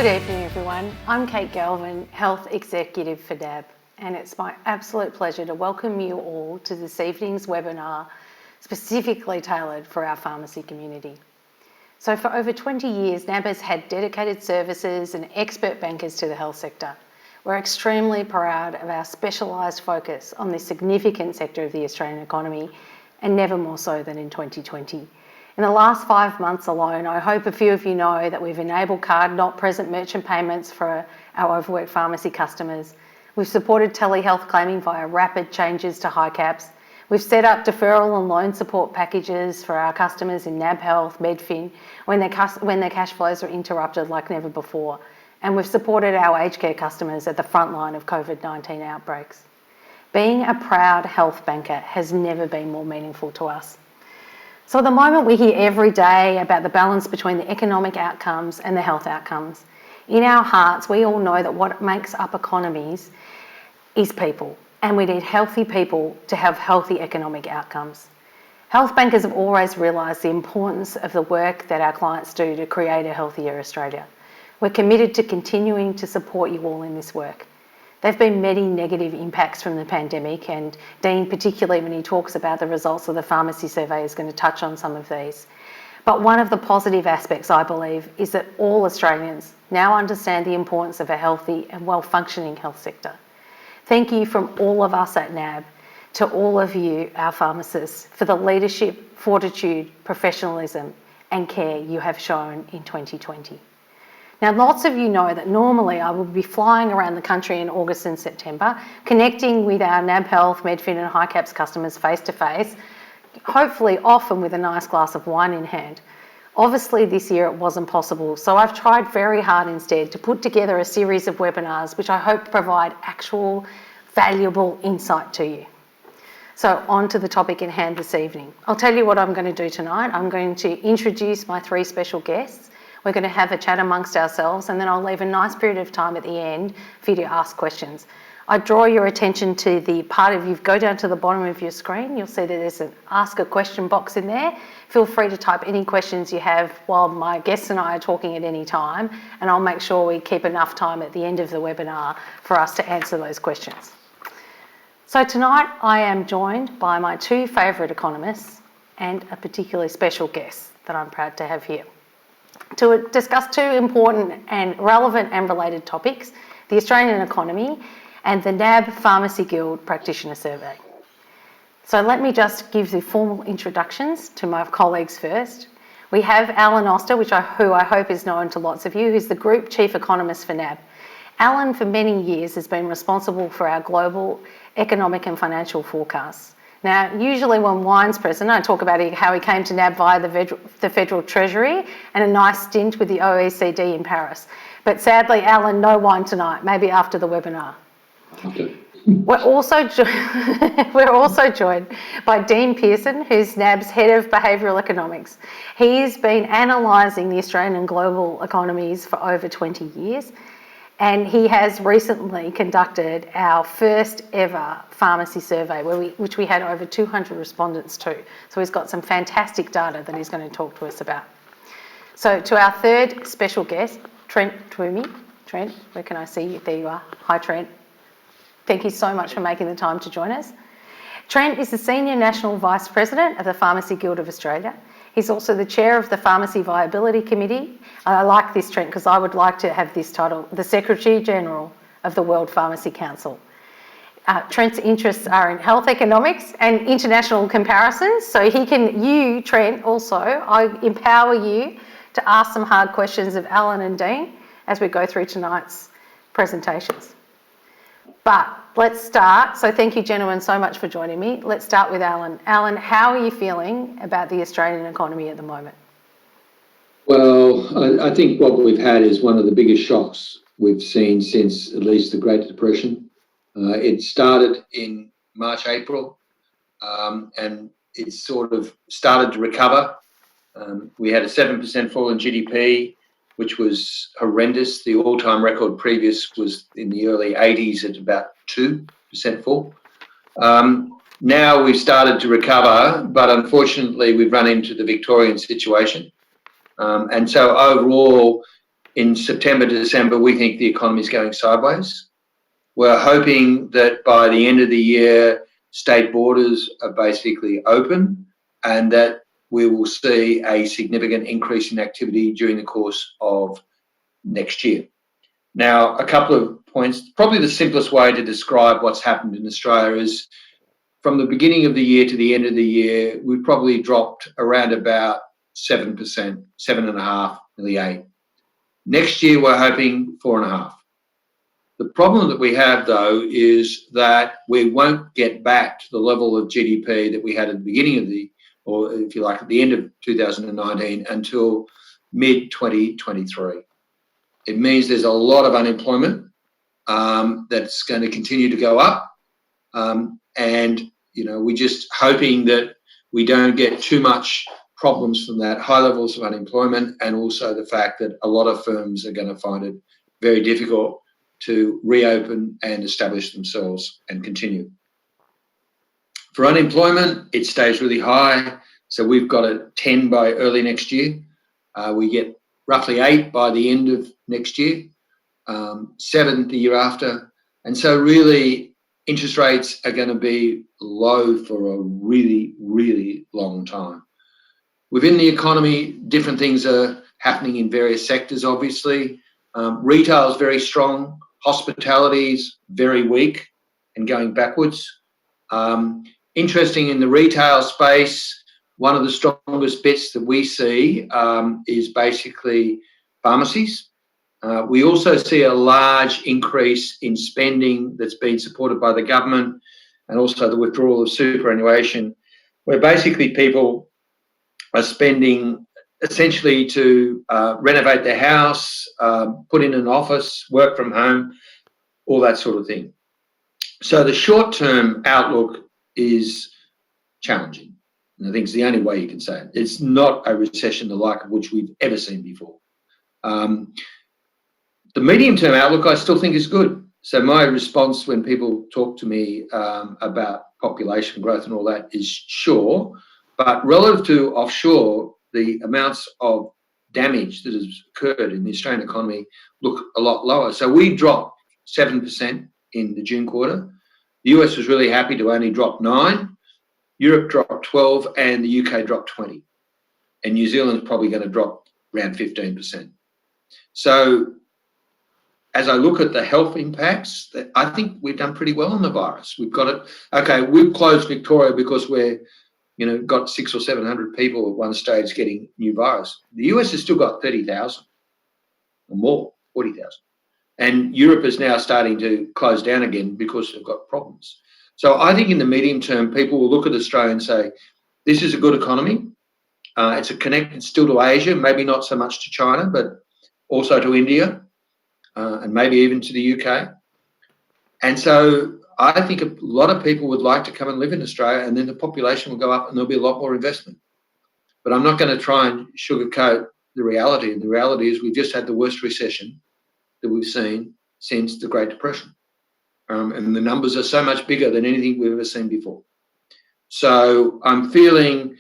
Good evening, everyone. I'm Kate Galvin, Health Executive for NAB, and it's my absolute pleasure to welcome you all to this evening's webinar specifically tailored for our pharmacy community. So for over 20 years, NAB has had dedicated services and expert bankers to the health sector. We're extremely proud of our specialised focus on this significant sector of the Australian economy, and never more so than in 2020. In the last 5 months alone, I hope a few of you know that we've enabled card not present merchant payments for our overworked pharmacy customers. We've supported telehealth claiming via rapid changes to high caps. We've set up deferral and loan support packages for our customers in NAB Health, Medfin, when their cash flows are interrupted like never before. And we've supported our aged care customers at the front line of COVID-19 outbreaks. Being a proud health banker has never been more meaningful to us. So at the moment, we hear every day about the balance between the economic outcomes and the health outcomes. In our hearts, we all know that what makes up economies is people, and we need healthy people to have healthy economic outcomes. Health bankers have always realised the importance of the work that our clients do to create a healthier Australia. We're committed to continuing to support you all in this work. There have been many negative impacts from the pandemic, and Dean, particularly when he talks about the results of the pharmacy survey, is going to touch on some of these. But one of the positive aspects, I believe, is that all Australians now understand the importance of a healthy and well-functioning health sector. Thank you from all of us at NAB to all of you, our pharmacists, for the leadership, fortitude, professionalism and care you have shown in 2020. Now, lots of you know that normally I will be flying around the country in August and September, connecting with our NAB Health, Medfin and High Caps customers face to face, hopefully often with a nice glass of wine in hand. Obviously this year it wasn't possible, so I've tried very hard instead to put together a series of webinars which I hope provide actual valuable insight to you. So on to the topic at hand this evening. I'll tell you what I'm going to do tonight. I'm going to introduce my three special guests. We're going to have a chat amongst ourselves, and then I'll leave a nice period of time at the end for you to ask questions. I draw your attention to the part of you, go down to the bottom of your screen, you'll see that there's an ask a question box in there. Feel free to type any questions you have while my guests and I are talking at any time, and I'll make sure we keep enough time at the end of the webinar for us to answer those questions. So tonight I am joined by my two favourite economists and a particularly special guest that I'm proud to have here to discuss two important and relevant and related topics, the Australian economy and the NAB Pharmacy Guild Practitioner Survey. So let me just give the formal introductions to my colleagues first. We have Alan Oster, who I hope is known to lots of you, who's the Group Chief Economist for NAB. Alan, for many years, has been responsible for our global economic and financial forecasts. Now, usually when wine's present, I talk about how he came to NAB via the Federal Treasury and a nice stint with the OECD in Paris. But sadly, Alan, no wine tonight, maybe after the webinar. Okay. We're also joined by Dean Pearson, who's NAB's Head of Behavioural Economics. He's been analysing the Australian and global economies for over 20 years. And he has recently conducted our first ever pharmacy survey, which we had over 200 respondents to. So he's got some fantastic data that he's going to talk to us about. So to our third special guest, Trent Twomey. Trent, where can I see you? There you are. Hi, Trent. Thank you so much for making the time to join us. Trent is the Senior National Vice President of the Pharmacy Guild of Australia. He's also the Chair of the Pharmacy Viability Committee. I like this, Trent, because I would like to have this title, the Secretary General of the World Pharmacy Council. Trent's interests are in health economics and international comparisons, so Trent, I empower you to ask some hard questions of Alan and Dean as we go through tonight's presentations. But let's start. So thank you, gentlemen, so much for joining me. Let's start with Alan. Alan, how are you feeling about the Australian economy at the moment? Well, I think what we've had is one of the biggest shocks we've seen since at least the Great Depression. It started in March, April, and it sort of started to recover. We had a 7% fall in GDP, which was horrendous. The all-time record previous was in the early 80s at about 2% fall. Now we've started to recover, but unfortunately we've run into the Victorian situation. And so overall, in September to December, we think the economy is going sideways. We're hoping that by the end of the year, state borders are basically open and that we will see a significant increase in activity during the course of next year. Now, a couple of points. Probably the simplest way to describe what's happened in Australia is from the beginning of the year to the end of the year, we've probably dropped around about 7%, 7.5%, nearly 8%. Next year, we're hoping 4.5%. The problem that we have, though, is that we won't get back to the level of GDP that we had at the beginning of or if you like, at the end of 2019 until mid-2023. It means there's a lot of unemployment that's going to continue to go up. And, we're just hoping that we don't get too much problems from that, high levels of unemployment, and also the fact that a lot of firms are going to find it very difficult to reopen and establish themselves and continue. For unemployment, it stays really high. So we've got a 10 by early next year. We get roughly 8 by the end of next year, 7 the year after. And so really interest rates are going to be low for a really, really long time. Within the economy, different things are happening in various sectors, obviously. Retail is very strong. Hospitality is very weak and going backwards. Interesting in the retail space, one of the strongest bits that we see is basically pharmacies. We also see a large increase in spending that's been supported by the government and also the withdrawal of superannuation, where basically people are spending essentially to renovate their house, put in an office, work from home, all that sort of thing. So the short-term outlook is challenging. And I think it's the only way you can say it. It's not a recession the like of which we've ever seen before. The medium-term outlook I still think is good. So my response when people talk to me about population growth and all that is sure, but relative to offshore, the amounts of damage that has occurred in the Australian economy look a lot lower. So we dropped 7% in the June quarter. The US was really happy to only drop 9%. Europe dropped 12% and the UK dropped 20%. And New Zealand's probably going to drop around 15%. So as I look at the health impacts, I think we've done pretty well on the virus. We've got it. Okay, we've closed Victoria because we're got 600 or 700 people at one stage getting new virus. The US has still got 30,000 or more, 40,000. And Europe is now starting to close down again because they've got problems. So I think in the medium term, people will look at Australia and say, this is a good economy. It's connected still to Asia, maybe not so much to China, but also to India and maybe even to the UK. And so I think a lot of people would like to come and live in Australia, and then the population will go up and there'll be a lot more investment. But I'm not going to try and sugarcoat the reality. And the reality is we've just had the worst recession that we've seen since the Great Depression. And the numbers are so much bigger than anything we've ever seen before. So I'm feeling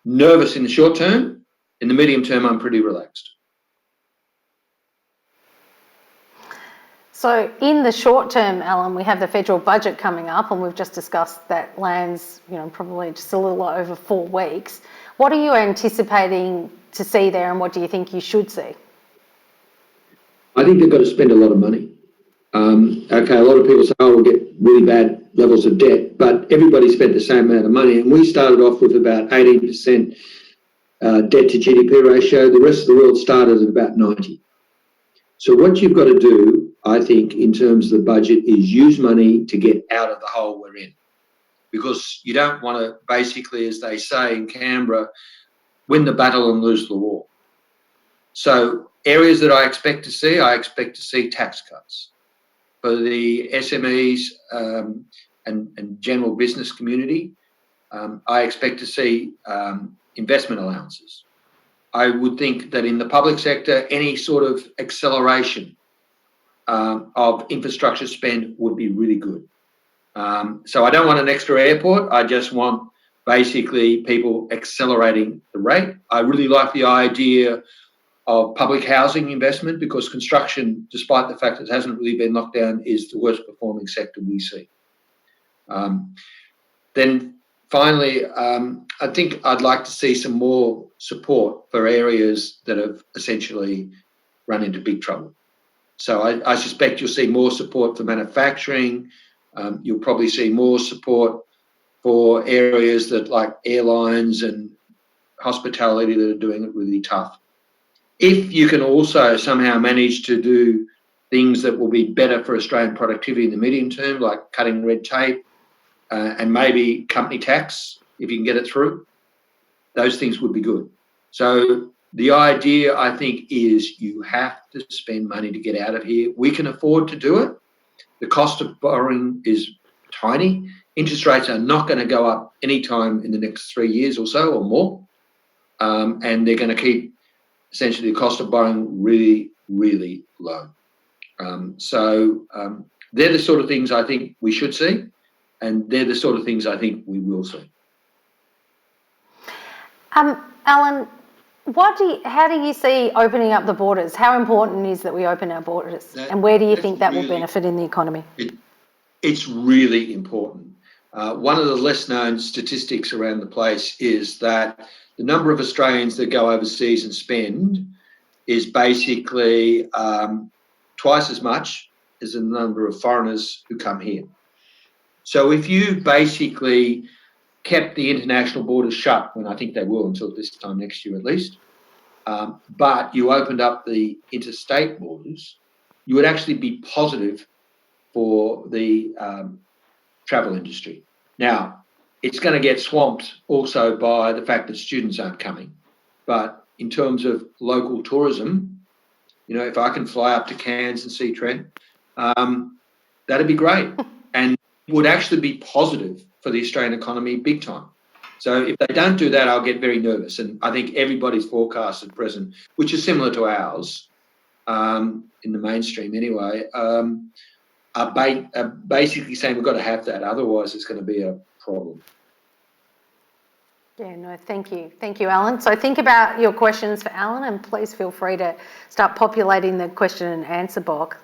nervous in the short term. In the medium term, I'm pretty relaxed. So in the short term, Alan, we have the federal budget coming up, and we've just discussed that lands, probably just a little over 4 weeks. What are you anticipating to see there, and what do you think you should see? I think they've got to spend a lot of money. Okay, a lot of people say, we'll get really bad levels of debt, but everybody spent the same amount of money, and we started off with about 18% debt to GDP ratio. The rest of the world started at about 90%. So what you've got to do, I think, in terms of the budget is use money to get out of the hole we're in. Because you don't want to basically, as they say in Canberra, win the battle and lose the war. So areas that I expect to see tax cuts for the SMEs and general business community. I expect to see investment allowances. I would think that in the public sector, any sort of acceleration of infrastructure spend would be really good. So I don't want an extra airport. I just want basically people accelerating the rate. I really like the idea of public housing investment, because construction, despite the fact that it hasn't really been locked down, is the worst performing sector we see. Then finally, I think I'd like to see some more support for areas that have essentially run into big trouble. So I suspect you'll see more support for manufacturing. You'll probably see more support for areas that, like airlines and hospitality, that are doing it really tough. If you can also somehow manage to do things that will be better for Australian productivity in the medium term, like cutting red tape and maybe company tax, if you can get it through, those things would be good. So the idea, I think, is you have to spend money to get out of here. We can afford to do it. The cost of borrowing is tiny. Interest rates are not going to go up anytime in the next 3 years or so or more. And they're going to keep essentially the cost of borrowing really, really low. So they're the sort of things I think we should see, and they're the sort of things I think we will see. Alan, how do you see opening up the borders? How important is that we open our borders, and where do you think that will benefit in the economy? It's really important. One of the less known statistics around the place is that the number of Australians that go overseas and spend is basically twice as much as the number of foreigners who come here. So if you basically kept the international borders shut, and I think they will until this time next year at least, but you opened up the interstate borders, you would actually be positive for the travel industry. Now, it's going to get swamped also by the fact that students aren't coming. But in terms of local tourism, if I can fly up to Cairns and see Trent, that'd be great. And it would actually be positive for the Australian economy big time. So if they don't do that, I'll get very nervous. And I think everybody's forecast at present, which is similar to ours, in the mainstream anyway, are basically saying we've got to have that, otherwise it's going to be a problem. Yeah, no, thank you. Thank you, Alan. So think about your questions for Alan, and please feel free to start populating the question and answer box.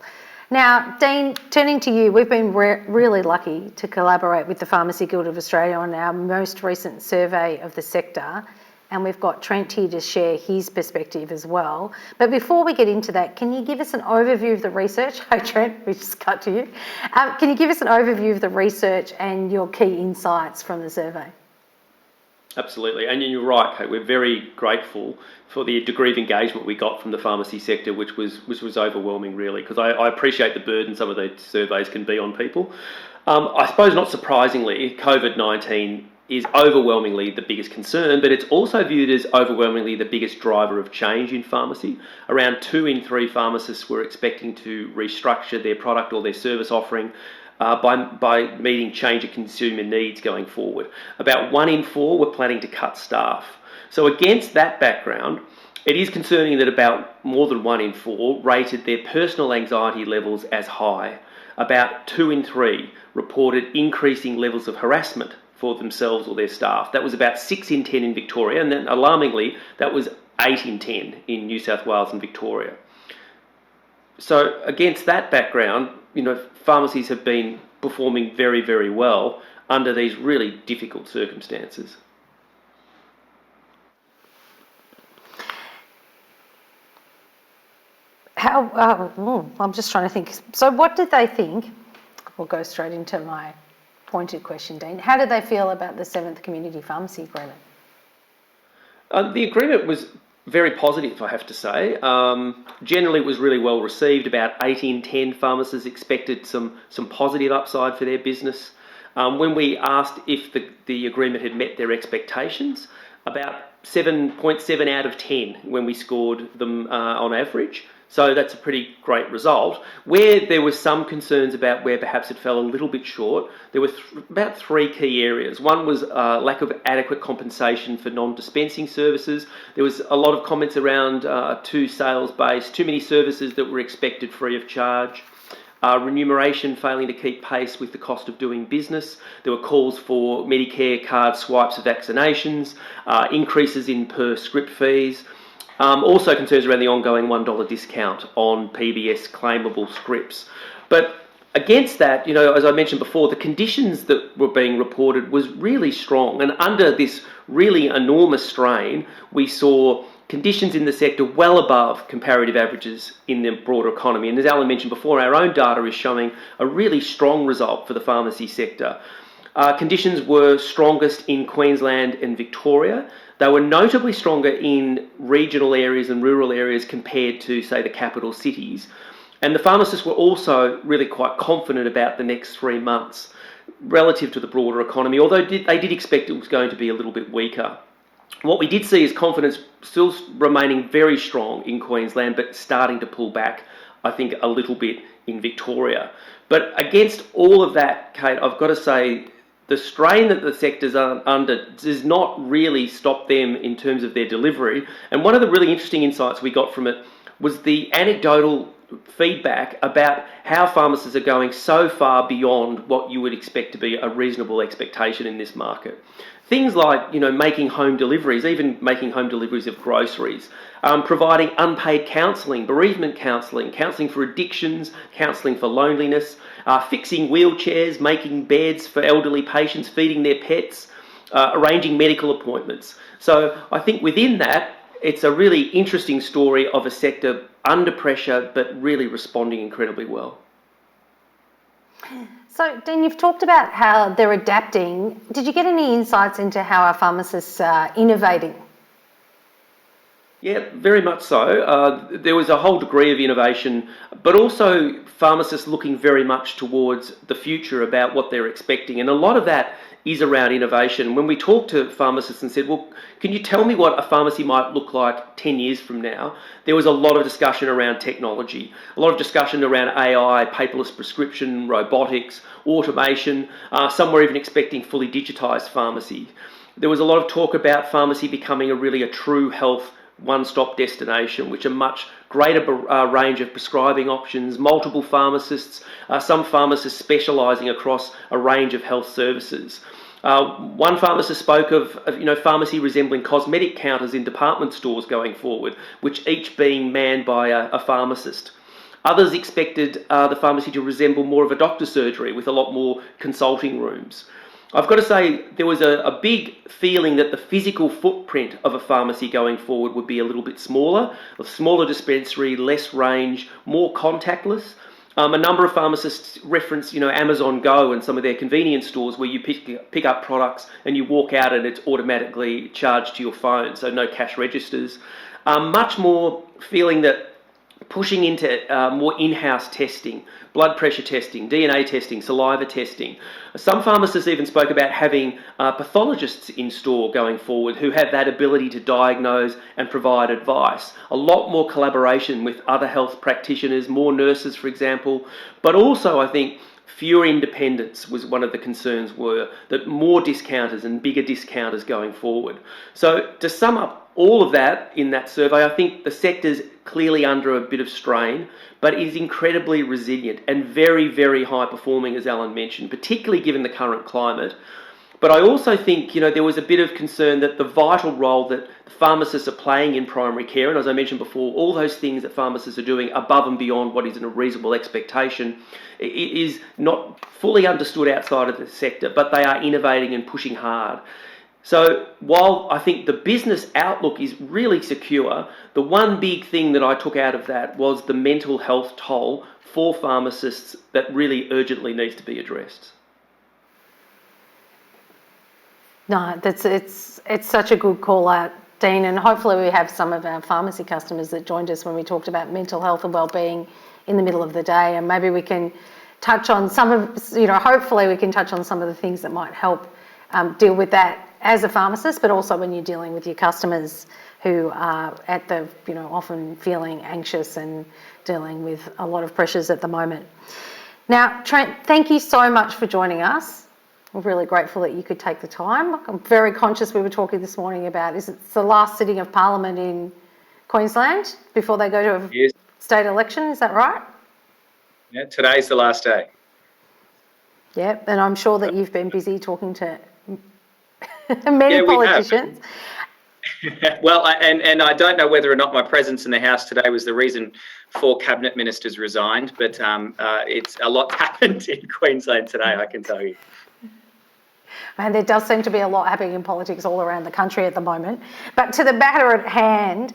Now, Dean, turning to you, we've been really lucky to collaborate with the Pharmacy Guild of Australia on our most recent survey of the sector, and we've got Trent here to share his perspective as well. But before we get into that, can you give us an overview of the research? Hi, Trent, we just cut to you. Can you give us an overview of the research and your key insights from the survey? Absolutely, and you're right, Kate. We're very grateful for the degree of engagement we got from the pharmacy sector, which was overwhelming, really, because I appreciate the burden some of these surveys can be on people. I suppose not surprisingly, COVID-19 is overwhelmingly the biggest concern, but it's also viewed as overwhelmingly the biggest driver of change in pharmacy. Around 2 in 3 pharmacists were expecting to restructure their product or their service offering by meeting change of consumer needs going forward. About 1 in 4 were planning to cut staff. So against that background, it is concerning that about more than 1 in 4 rated their personal anxiety levels as high. About 2 in 3 reported increasing levels of harassment for themselves or their staff. That was about 6 in 10 in Victoria, and then alarmingly, that was 8 in 10 in New South Wales and Victoria. So against that background, pharmacies have been performing very, very well under these really difficult circumstances. I'm just trying to think. So what did they think? We'll go straight into my pointed question, Dean. How did they feel about the 7th Community Pharmacy Agreement? The agreement was very positive, I have to say. Generally, it was really well received. About 8 in 10 pharmacists expected some positive upside for their business. When we asked if the agreement had met their expectations, about 7.7 out of 10 when we scored them on average. So that's a pretty great result. Where there were some concerns about where perhaps it fell a little bit short, there were about 3 key areas. One was lack of adequate compensation for non-dispensing services. There was a lot of comments around too sales-based, too many services that were expected free of charge. Remuneration failing to keep pace with the cost of doing business. There were calls for Medicare card swipes of vaccinations, increases in per script fees. Also concerns around the ongoing $1 discount on PBS claimable scripts. But against that, as I mentioned before, the conditions that were being reported was really strong. And under this really enormous strain, we saw conditions in the sector well above comparative averages in the broader economy. And as Alan mentioned before, our own data is showing a really strong result for the pharmacy sector. Conditions were strongest in Queensland and Victoria. They were notably stronger in regional areas and rural areas compared to, say, the capital cities. And the pharmacists were also really quite confident about the next 3 months relative to the broader economy, although they did expect it was going to be a little bit weaker. What we did see is confidence still remaining very strong in Queensland, but starting to pull back, I think, a little bit in Victoria. But against all of that, Kate, I've got to say the strain that the sector's under does not really stop them in terms of their delivery. And one of the really interesting insights we got from it was the anecdotal feedback about how pharmacists are going so far beyond what you would expect to be a reasonable expectation in this market. Things like, making home deliveries, even making home deliveries of groceries, providing unpaid counselling, bereavement counselling, counselling for addictions, counselling for loneliness, fixing wheelchairs, making beds for elderly patients, feeding their pets, arranging medical appointments. So I think within that, it's a really interesting story of a sector under pressure, but really responding incredibly well. So, Dean, you've talked about how they're adapting. Did you get any insights into how our pharmacists are innovating? Yeah, very much so. There was a whole degree of innovation, but also pharmacists looking very much towards the future about what they're expecting. And a lot of that is around innovation. When we talked to pharmacists and said, well, can you tell me what a pharmacy might look like 10 years from now? There was a lot of discussion around technology, a lot of discussion around AI, paperless prescription, robotics, automation. Some were even expecting fully digitised pharmacy. There was a lot of talk about pharmacy becoming a true health one-stop destination, which a much greater range of prescribing options, multiple pharmacists, some pharmacists specialising across a range of health services. One pharmacist spoke of pharmacy resembling cosmetic counters in department stores going forward, which each being manned by a pharmacist. Others expected the pharmacy to resemble more of a doctor's surgery with a lot more consulting rooms. I've got to say there was a big feeling that the physical footprint of a pharmacy going forward would be a little bit smaller, a smaller dispensary, less range, more contactless. A number of pharmacists reference, Amazon Go and some of their convenience stores where you pick up products and you walk out and it's automatically charged to your phone, so no cash registers. Much more feeling that pushing into more in-house testing, blood pressure testing, DNA testing, saliva testing. Some pharmacists even spoke about having pathologists in store going forward who have that ability to diagnose and provide advice. A lot more collaboration with other health practitioners, more nurses, for example, but also I think fewer independents was one of the concerns, were that more discounters and bigger discounters going forward. So to sum up all of that in that survey, I think the sector's clearly under a bit of strain, but is incredibly resilient and very, very high performing, as Alan mentioned, particularly given the current climate. But I also think, there was a bit of concern that the vital role that pharmacists are playing in primary care, and as I mentioned before, all those things that pharmacists are doing above and beyond what is a reasonable expectation, is not fully understood outside of the sector, but they are innovating and pushing hard. So while I think the business outlook is really secure, the one big thing that I took out of that was the mental health toll for pharmacists that really urgently needs to be addressed. No, it's such a good call out, Dean, and hopefully we have some of our pharmacy customers that joined us when we talked about mental health and wellbeing in the middle of the day, and maybe we can touch on some of, hopefully we can touch on some of the things that might help deal with that as a pharmacist, but also when you're dealing with your customers who are at the, often feeling anxious and dealing with a lot of pressures at the moment. Now, Trent, thank you so much for joining us. We're really grateful that you could take the time. I'm very conscious we were talking this morning about, it's the last sitting of Parliament in Queensland before they go to a state election, is that right? Yeah, today's the last day. Yeah, and I'm sure that you've been busy talking to many politicians. Well, and I don't know whether or not my presence in the House today was the reason 4 cabinet ministers resigned, but it's a lot happened in Queensland today, I can tell you. And there does seem to be a lot happening in politics all around the country at the moment. But to the matter at hand,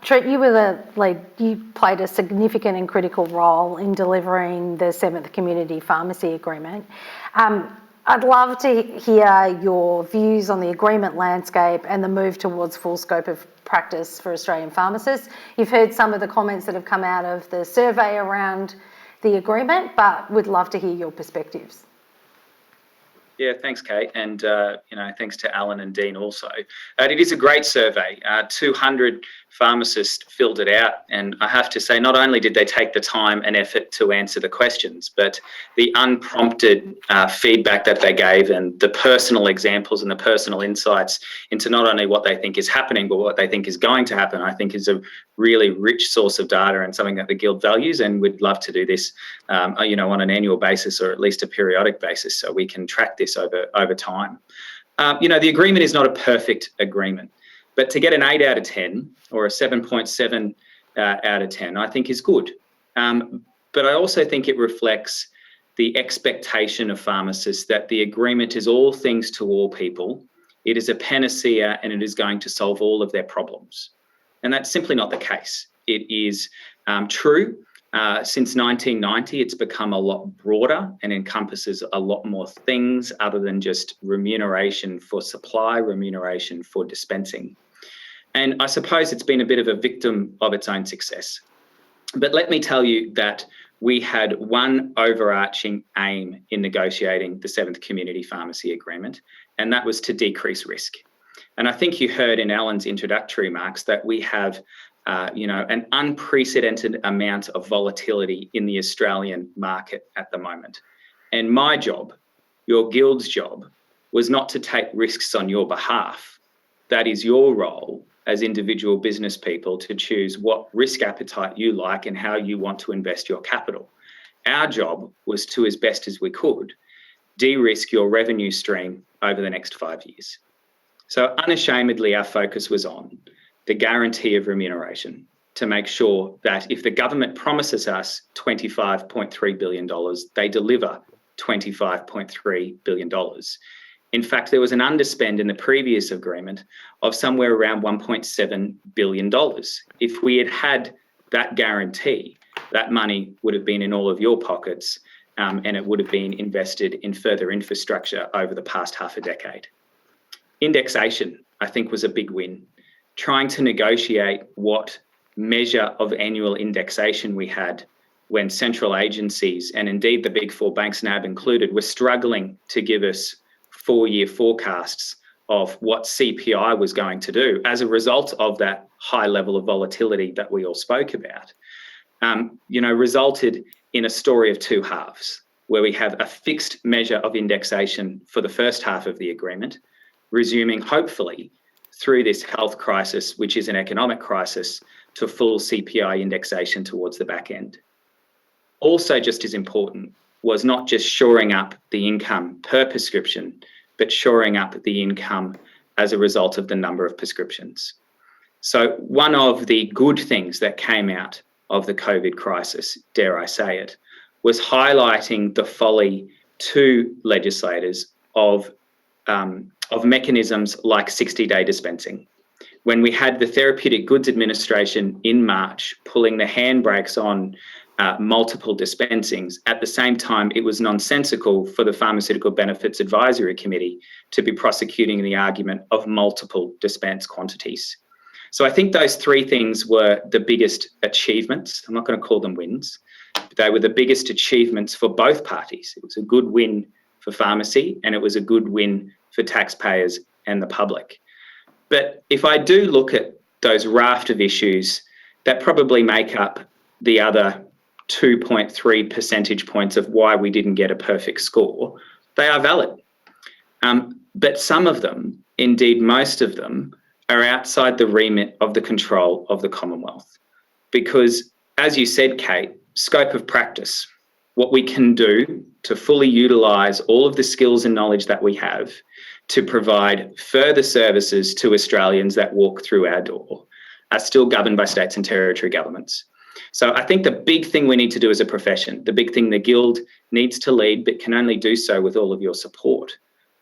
Trent, you were the lead. You played a significant and critical role in delivering the 7th Community Pharmacy Agreement. I'd love to hear your views on the agreement landscape and the move towards full scope of practice for Australian pharmacists. You've heard some of the comments that have come out of the survey around the agreement, but would love to hear your perspectives. Yeah, thanks, Kate, and thanks to Alan and Dean also. It is a great survey. 200 pharmacists filled it out, and I have to say, not only did they take the time and effort to answer the questions, but the unprompted feedback that they gave and the personal examples and the personal insights into not only what they think is happening, but what they think is going to happen, I think is a really rich source of data and something that the Guild values, and would love to do this, on an annual basis or at least a periodic basis, so we can track this over time. The agreement is not a perfect agreement, but to get an 8 out of 10 or a 7.7 out of 10, I think is good. But I also think it reflects the expectation of pharmacists that the agreement is all things to all people. It is a panacea and it is going to solve all of their problems. And that's simply not the case. It is true. Since 1990, it's become a lot broader and encompasses a lot more things other than just remuneration for supply, remuneration for dispensing. And I suppose it's been a bit of a victim of its own success. But let me tell you that we had one overarching aim in negotiating the 7th Community Pharmacy Agreement, and that was to decrease risk. And I think you heard in Alan's introductory remarks that we have an unprecedented amount of volatility in the Australian market at the moment. And my job, your Guild's job, was not to take risks on your behalf. That is your role as individual business people to choose what risk appetite you like and how you want to invest your capital. Our job was to, as best as we could, de-risk your revenue stream over the next 5 years. So unashamedly, our focus was on the guarantee of remuneration to make sure that if the government promises us $25.3 billion, they deliver $25.3 billion. In fact, there was an underspend in the previous agreement of somewhere around $1.7 billion. If we had had that guarantee, that money would have been in all of your pockets, and it would have been invested in further infrastructure over the past half a decade. Indexation, I think, was a big win. Trying to negotiate what measure of annual indexation we had when central agencies, and indeed the big 4 banks, NAB included, were struggling to give us 4-year forecasts of what CPI was going to do as a result of that high level of volatility that we all spoke about, resulted in a story of 2 halves, where we have a fixed measure of indexation for the first half of the agreement, resuming hopefully through this health crisis, which is an economic crisis, to full CPI indexation towards the back end. Also just as important was not just shoring up the income per prescription, but shoring up the income as a result of the number of prescriptions. So one of the good things that came out of the COVID crisis, dare I say it, was highlighting the folly to legislators of mechanisms like 60-day dispensing. When we had the Therapeutic Goods Administration in March pulling the handbrakes on multiple dispensings, at the same time it was nonsensical for the Pharmaceutical Benefits Advisory Committee to be prosecuting the argument of multiple dispense quantities. So I think those 3 things were the biggest achievements. I'm not going to call them wins, but they were the biggest achievements for both parties. It was a good win for pharmacy and it was a good win for taxpayers and the public. But if I do look at those raft of issues that probably make up the other 2.3 percentage points of why we didn't get a perfect score, they are valid. But some of them, indeed most of them, are outside the remit of the control of the Commonwealth. Because, as you said, Kate, scope of practice, what we can do to fully utilise all of the skills and knowledge that we have to provide further services to Australians that walk through our door are still governed by states and territory governments. So I think the big thing we need to do as a profession, the big thing the Guild needs to lead, but can only do so with all of your support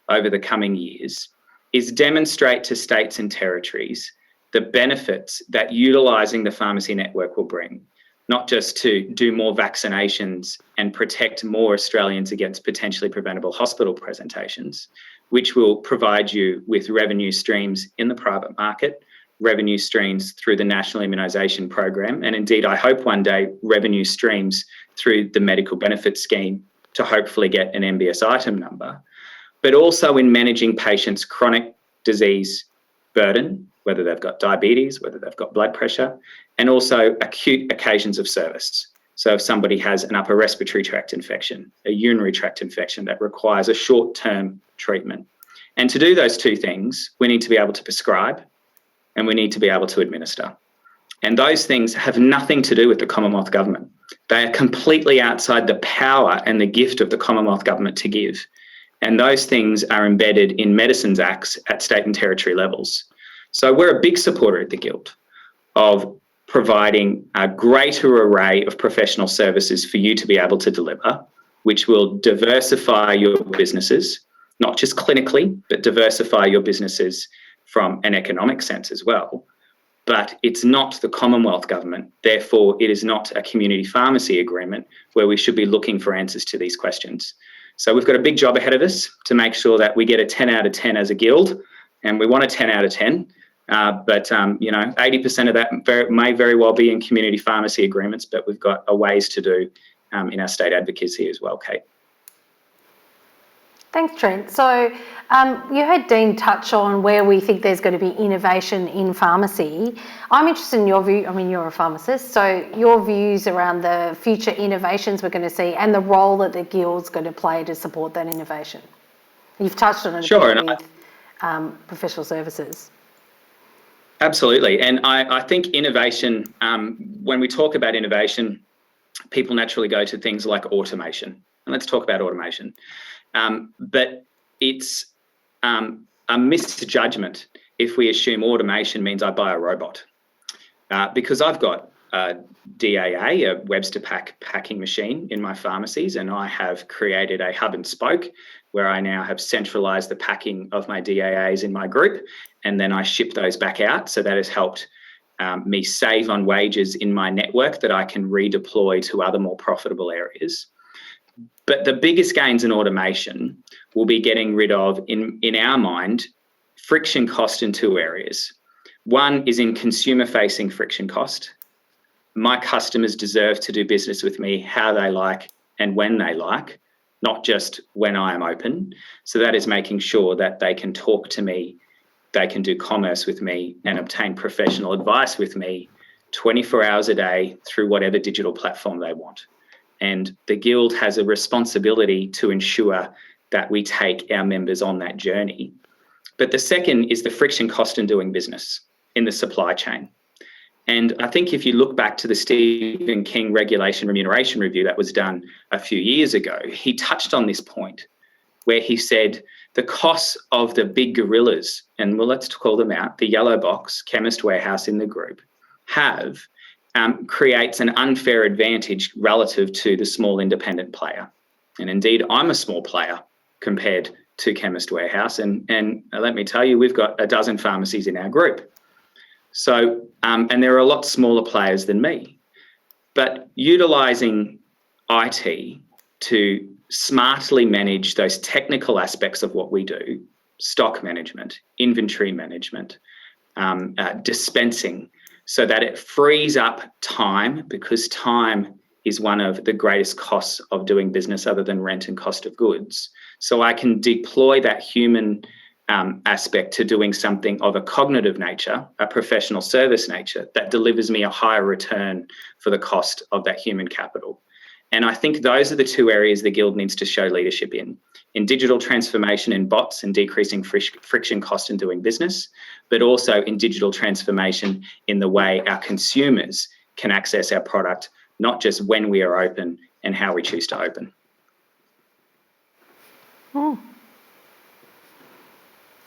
over the coming years, is demonstrate to states and territories the benefits that utilising the pharmacy network will bring, not just to do more vaccinations and protect more Australians against potentially preventable hospital presentations, which will provide you with revenue streams in the private market, revenue streams through the National Immunisation Program, and indeed, I hope one day, revenue streams through the medical benefits scheme to hopefully get an MBS item number, but also in managing patients' chronic disease burden, whether they've got diabetes, whether they've got blood pressure, and also acute occasions of service. So if somebody has an upper respiratory tract infection, a urinary tract infection that requires a short-term treatment. And to do those two things, we need to be able to prescribe and we need to be able to administer. And those things have nothing to do with the Commonwealth Government. They are completely outside the power and the gift of the Commonwealth Government to give. And those things are embedded in Medicines Acts at state and territory levels. So we're a big supporter at the Guild of providing a greater array of professional services for you to be able to deliver, which will diversify your businesses, not just clinically, but diversify your businesses from an economic sense as well. But it's not the Commonwealth Government, therefore it is not a community pharmacy agreement where we should be looking for answers to these questions. So we've got a big job ahead of us to make sure that we get a 10 out of 10 as a Guild, and we want a 10 out of 10. But 80% of that may very well be in community pharmacy agreements, but we've got a ways to do in our state advocacy as well, Kate. Thanks, Trent. So you heard Dean touch on where we think there's going to be innovation in pharmacy. I'm interested in your view. I mean, you're a pharmacist, so your views around the future innovations we're going to see and the role that the Guild's going to play to support that innovation. You've touched on it Sure, a bit with professional services. Absolutely. And I think innovation, when we talk about innovation, people naturally go to things like automation. And let's talk about automation. But it's a misjudgment if we assume automation means I buy a robot. Because I've got a DAA, a Webster packing machine in my pharmacies, and I have created a hub and spoke where I now have centralised the packing of my DAAs in my group, and then I ship those back out. So that has helped me save on wages in my network that I can redeploy to other more profitable areas. But the biggest gains in automation will be getting rid of, in our mind, friction cost in two areas. One is in consumer-facing friction cost. My customers deserve to do business with me how they like and when they like, not just when I am open. So that is making sure that they can talk to me, they can do commerce with me and obtain professional advice with me 24 hours a day through whatever digital platform they want. And the Guild has a responsibility to ensure that we take our members on that journey. But the second is the friction cost in doing business in the supply chain. And I think if you look back to the Stephen King Regulation Remuneration Review that was done a few years ago, he touched on this point where he said the costs of the big gorillas, and well, let's call them out, the yellow box, Chemist Warehouse in the group, creates an unfair advantage relative to the small independent player. And indeed, I'm a small player compared to Chemist Warehouse. And let me tell you, we've got a dozen pharmacies in our group. So, and there are a lot smaller players than me. But utilising IT to smartly manage those technical aspects of what we do, stock management, inventory management, dispensing, so that it frees up time, because time is one of the greatest costs of doing business other than rent and cost of goods. So I can deploy that human aspect to doing something of a cognitive nature, a professional service nature, that delivers me a higher return for the cost of that human capital. And I think those are the two areas the Guild needs to show leadership in digital transformation in bots and decreasing friction cost in doing business, but also in digital transformation in the way our consumers can access our product, not just when we are open and how we choose to open.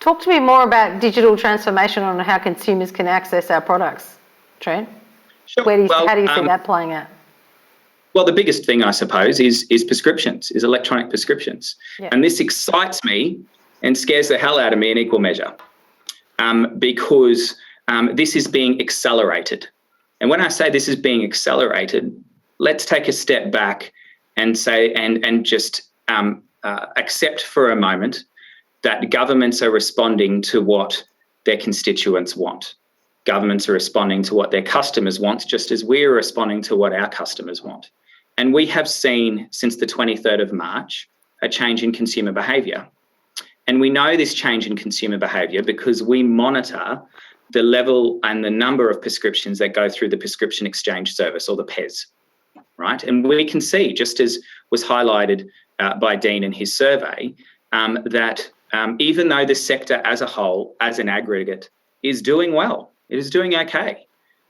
Talk to me more about digital transformation on how consumers can access our products, Trent. Sure. How do you see that playing out? Well, the biggest thing, I suppose, is prescriptions, is electronic prescriptions. Yeah. And this excites me and scares the hell out of me in equal measure, because this is being accelerated. And when I say this is being accelerated, let's take a step back and say, and just accept for a moment that governments are responding to what their constituents want. Governments are responding to what their customers want, just as we're responding to what our customers want. And we have seen since the 23rd of March a change in consumer behaviour. And we know this change in consumer behaviour because we monitor the level and the number of prescriptions that go through the Prescription Exchange Service, or the PES, right? And we can see, just as was highlighted by Dean in his survey, that even though the sector as a whole, as an aggregate, is doing well, it is doing okay.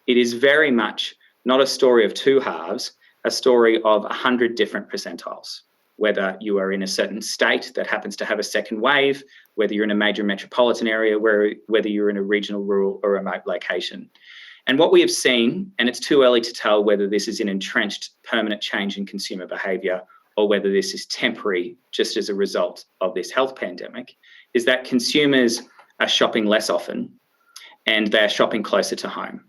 It is very much not a story of two halves, a story of 100 different percentiles. Whether you are in a certain state that happens to have a second wave, whether you're in a major metropolitan area, whether you're in a regional, rural or remote location. And what we have seen, and it's too early to tell whether this is an entrenched permanent change in consumer behaviour or whether this is temporary just as a result of this health pandemic, is that consumers are shopping less often and they're shopping closer to home.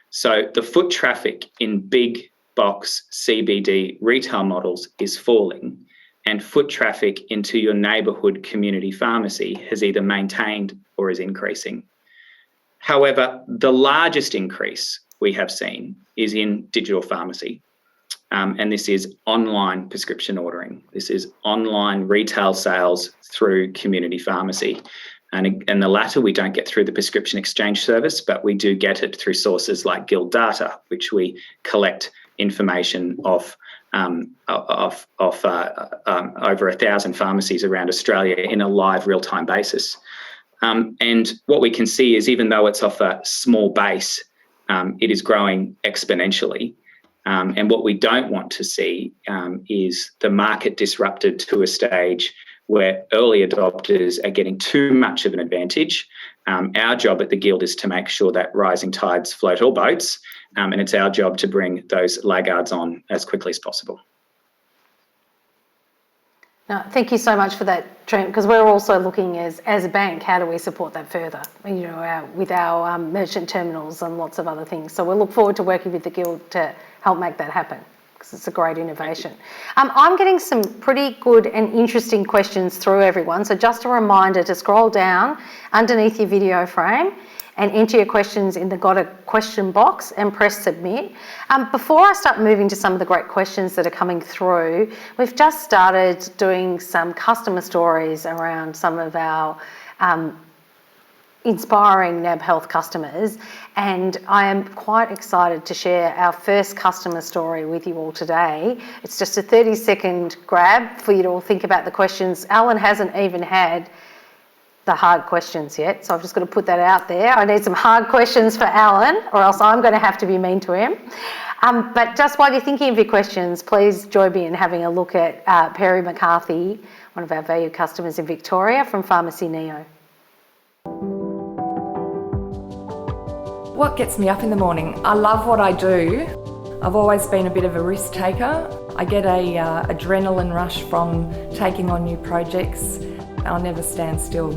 So the foot traffic in big box CBD retail models is falling, and foot traffic into your neighbourhood community pharmacy has either maintained or is increasing. However, the largest increase we have seen is in digital pharmacy, and this is online prescription ordering. This is online retail sales through community pharmacy. And the latter we don't get through the Prescription Exchange Service, but we do get it through sources like Guild Data, which we collect information of over 1,000 pharmacies around Australia in a live real-time basis. And what we can see is, even though it's off a small base, it is growing exponentially. And what we don't want to see is the market disrupted to a stage where early adopters are getting too much of an advantage. Our job at the Guild is to make sure that rising tides float all boats, and it's our job to bring those laggards on as quickly as possible. Now, thank you so much for that, Trent, because we're also looking as a bank, how do we support that further, with our merchant terminals and lots of other things. So we'll look forward to working with the Guild to help make that happen, because it's a great innovation. I'm getting some pretty good and interesting questions through, everyone. So just a reminder to scroll down underneath your video frame and enter your questions in the Got a Question box and press submit. Before I start moving to some of the great questions that are coming through, we've just started doing some customer stories around some of our inspiring NAB Health customers, and I am quite excited to share our first customer story with you all today. It's just a 30-second grab for you to all think about the questions. Alan hasn't even had the hard questions yet, so I've just got to put that out there. I need some hard questions for Alan, or else I'm going to have to be mean to him. But just while you're thinking of your questions, please join me in having a look at Perry McCarthy, one of our valued customers in Victoria, from Pharmacy Neo. What gets me up in the morning? I love what I do. I've always been a bit of a risk taker. I get a adrenaline rush from taking on new projects. I'll never stand still.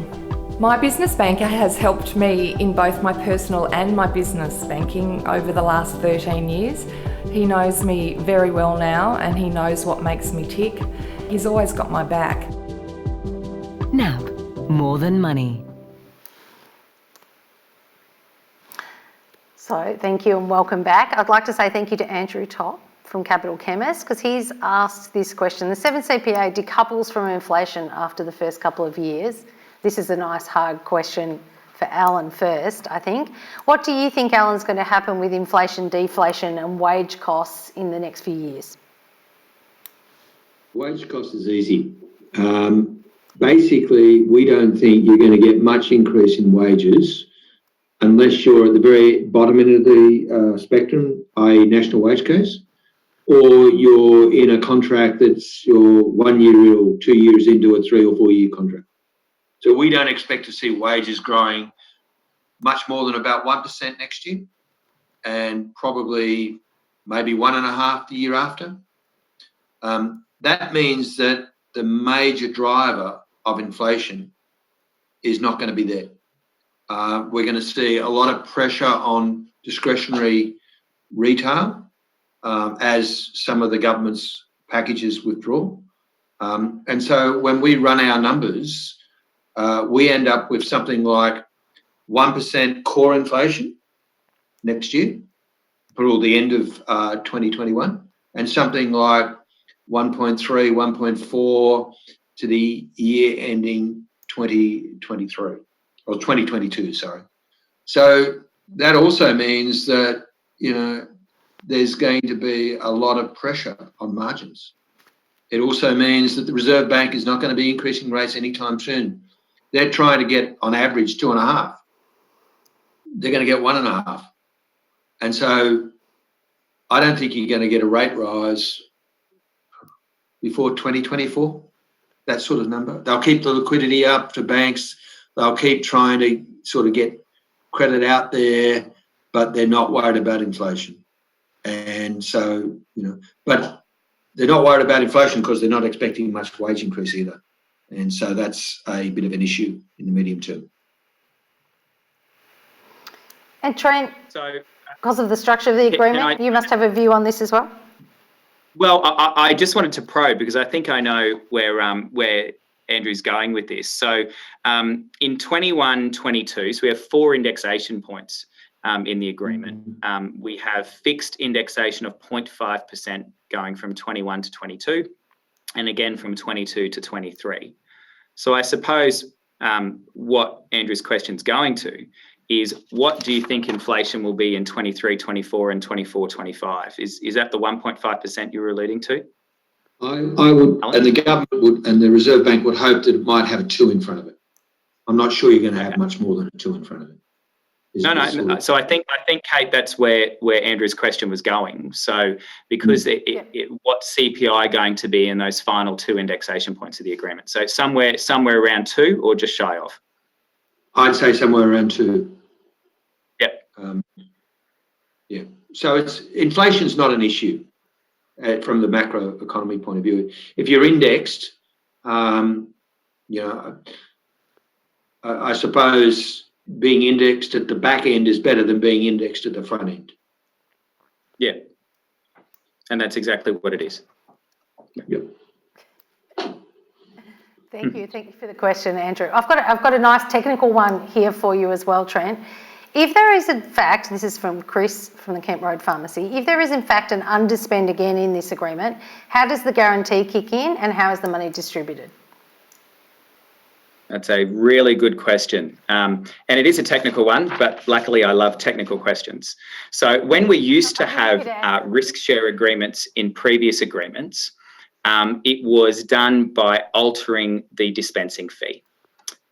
My business banker has helped me in both my personal and my business banking over the last 13 years. He knows me very well now, and he knows what makes me tick. He's always got my back. NAB, more than money. So thank you and welcome back. I'd like to say thank you to Andrew Topp from Capital Chemist, because he's asked this question. The 7 CPA decouples from inflation after the first couple of years. This is a nice hard question for Alan first, I think. What do you think, Alan's going to happen with inflation, deflation and wage costs in the next few years? Wage cost is easy. Basically, we don't think you're going to get much increase in wages unless you're at the very bottom end of the spectrum, i.e. national wage case, or you're in a contract that's you're 1 year or 2 years into a 3 or 4 year contract. So we don't expect to see wages growing much more than about 1% next year, and probably maybe 1.5% the year after. That means that the major driver of inflation is not going to be there. We're going to see a lot of pressure on discretionary retail as some of the government's packages withdraw. And so when we run our numbers, we end up with something like 1% core inflation next year for the end of 2021, and something like 1.3, 1.4 to the year ending 2023, or 2022, sorry. So that also means that, there's going to be a lot of pressure on margins. It also means that the Reserve Bank is not going to be increasing rates anytime soon. They're trying to get, on average, 2.5. They're going to get 1.5. And so I don't think you're going to get a rate rise before 2024, that sort of number. They'll keep the liquidity up for banks. They'll keep trying to sort of get credit out there, but they're not worried about inflation. And so, but they're not worried about inflation because they're not expecting much wage increase either. And so that's a bit of an issue in the medium term. And Trent, So, because of the structure of the agreement, you must have a view on this as well? well, I just wanted to probe because I think I know where Andrew's going with this. So in 21-22, so we have 4 indexation points in the agreement. We have fixed indexation of 0.5% going from 21 to 22, and again from 22 to 23. So I suppose what Andrew's question's going to is, what do you think inflation will be in 23, 24 and 24, 25? Is that the 1.5% you were alluding to? I would, and the government would, and the Reserve Bank would hope that it might have a 2 in front of it. I'm not sure you're going to have much more than a 2 in front of it. No. So I think, Kate, that's where Andrew's question was going. So because what's CPI going to be in those final 2 indexation points of the agreement? So somewhere around 2 or just shy of? I'd say somewhere around 2. Yep. Yeah. So inflation's not an issue from the macroeconomy point of view. If you're indexed, I suppose being indexed at the back end is better than being indexed at the front end. Yeah. And that's exactly what it is. Yep. Thank you for the question, Andrew. I've got a nice technical one here for you as well, Trent. If there is in fact, this is from Chris from the Kemp Road Pharmacy, if there is in fact an underspend again in this agreement, how does the guarantee kick in and how is the money distributed? That's a really good question. And it is a technical one, but luckily I love technical questions. So when we used to have risk share agreements in previous agreements, it was done by altering the dispensing fee.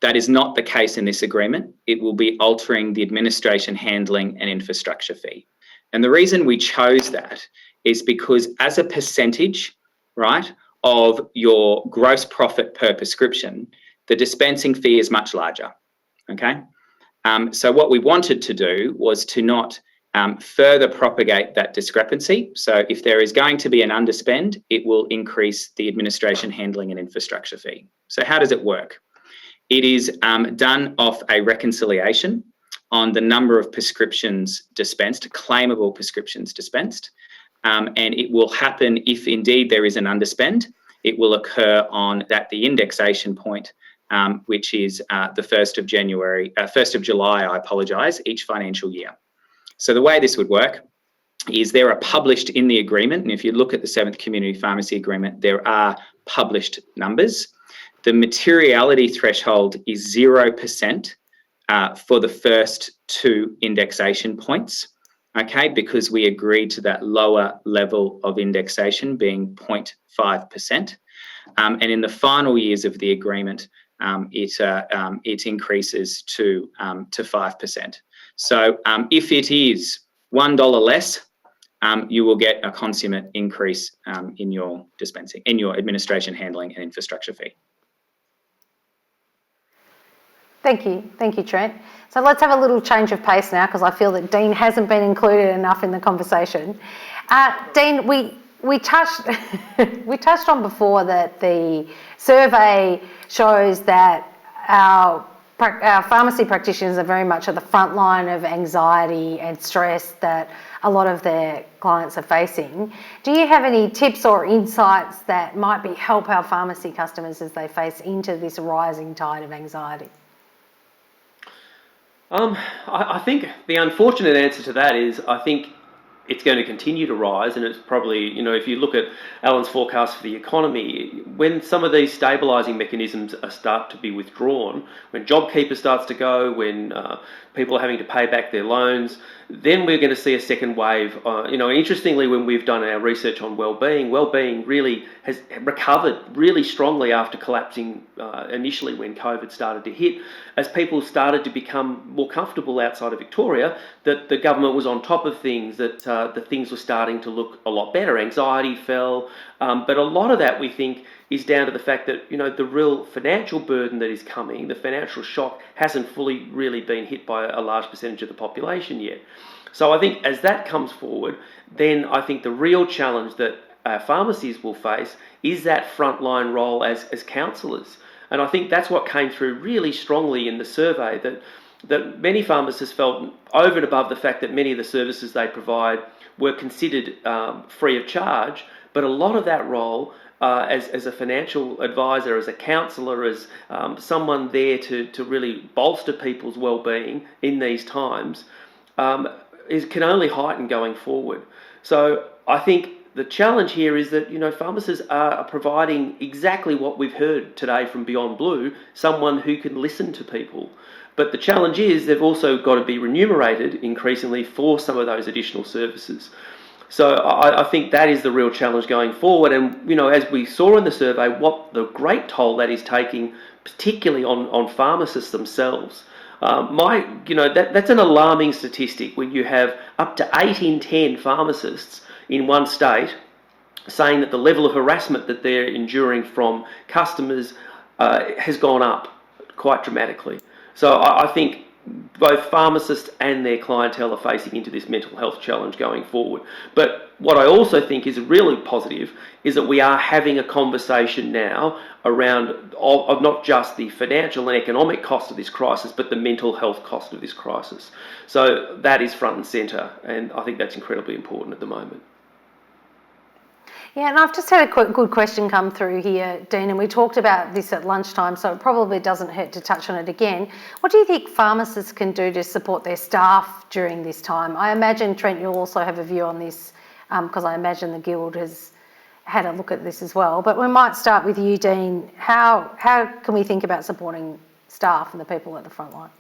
That is not the case in this agreement. It will be altering the administration, handling and infrastructure fee. And the reason we chose that is because as a percentage, right, of your gross profit per prescription, the dispensing fee is much larger, okay? So what we wanted to do was to not further propagate that discrepancy. So if there is going to be an underspend, it will increase the administration, handling and infrastructure fee. So how does it work? It is done off a reconciliation on the number of prescriptions dispensed, claimable prescriptions dispensed, and it will happen if indeed there is an underspend. It will occur on the indexation point, which is the 1st of July, each financial year. So the way this would work is there are published in the agreement, and if you look at the 7th Community Pharmacy Agreement, there are published numbers. The materiality threshold is 0% for the first 2 indexation points, okay, because we agreed to that lower level of indexation being 0.5%. And in the final years of the agreement, it increases to 5%. So if it is $1 less, you will get a consummate increase in your dispensing, in your administration, handling and infrastructure fee. Thank you, Trent. So let's have a little change of pace now, because I feel that Dean hasn't been included enough in the conversation. Dean, we touched on before that the survey shows that our pharmacy practitioners are very much at the front line of anxiety and stress that a lot of their clients are facing. Do you have any tips or insights that might help our pharmacy customers as they face into this rising tide of anxiety? I think the unfortunate answer to that is I think it's going to continue to rise, and it's probably, if you look at Alan's forecast for the economy, when some of these stabilising mechanisms start to be withdrawn, when JobKeeper starts to go, when people are having to pay back their loans, then we're going to see a second wave. Interestingly, when we've done our research on wellbeing really has recovered really strongly after collapsing initially when COVID started to hit. As people started to become more comfortable outside of Victoria, that the government was on top of things, that the things were starting to look a lot better. Anxiety fell, but a lot of that we think is down to the fact that the real financial burden that is coming, the financial shock, hasn't fully really been hit by a large percentage of the population yet. So I think as that comes forward, then I think the real challenge that pharmacies will face is that frontline role as counsellors. And I think that's what came through really strongly in the survey, that many pharmacists felt, over and above the fact that many of the services they provide were considered free of charge, but a lot of that role as a financial advisor, as a counsellor, as someone there to really bolster people's well-being in these times, can only heighten going forward. So I think the challenge here is that pharmacists are providing exactly what we've heard today from Beyond Blue, someone who can listen to people. But the challenge is they've also got to be remunerated increasingly for some of those additional services. So I think that is the real challenge going forward. And, as we saw in the survey, what the great toll that is taking, particularly on pharmacists themselves. That's an alarming statistic when you have up to 8 in 10 pharmacists in one state saying that the level of harassment that they're enduring from customers has gone up quite dramatically. So I think both pharmacists and their clientele are facing into this mental health challenge going forward. But what I also think is really positive is that we are having a conversation now around of not just the financial and economic cost of this crisis, but the mental health cost of this crisis. So that is front and centre, and I think that's incredibly important at the moment. Yeah, and I've just had a good question come through here, Dean, and we talked about this at lunchtime, so it probably doesn't hurt to touch on it again. What do you think pharmacists can do to support their staff during this time? I imagine, Trent, you'll also have a view on this, because I imagine the Guild has had a look at this as well. But we might start with you, Dean. How can we think about supporting staff and the people at the front line?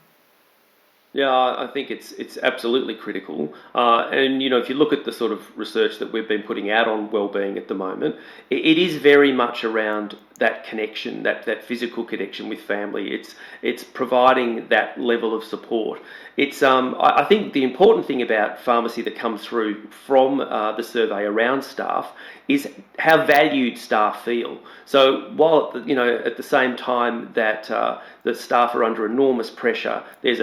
Yeah, I think it's absolutely critical. And, if you look at the sort of research that we've been putting out on wellbeing at the moment, it is very much around that connection, that physical connection with family. It's providing that level of support. It's I think the important thing about pharmacy that comes through from the survey around staff is how valued staff feel. So while at the same time that the staff are under enormous pressure, there's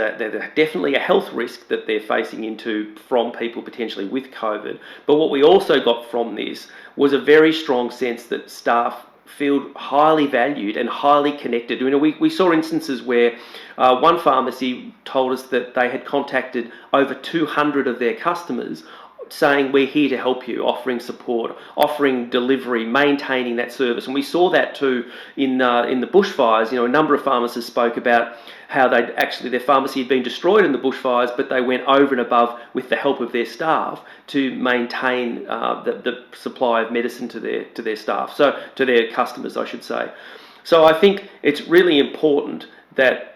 definitely a health risk that they're facing into from people potentially with COVID. But what we also got from this was a very strong sense that staff feel highly valued and highly connected. We saw instances where one pharmacy told us that they had contacted over 200 of their customers saying, we're here to help you, offering support, offering delivery, maintaining that service. And we saw that too in the bushfires. A number of pharmacists spoke about how their pharmacy had been destroyed in the bushfires, but they went over and above with the help of their staff to maintain the supply of medicine to their staff, so to their customers, I should say. So I think it's really important that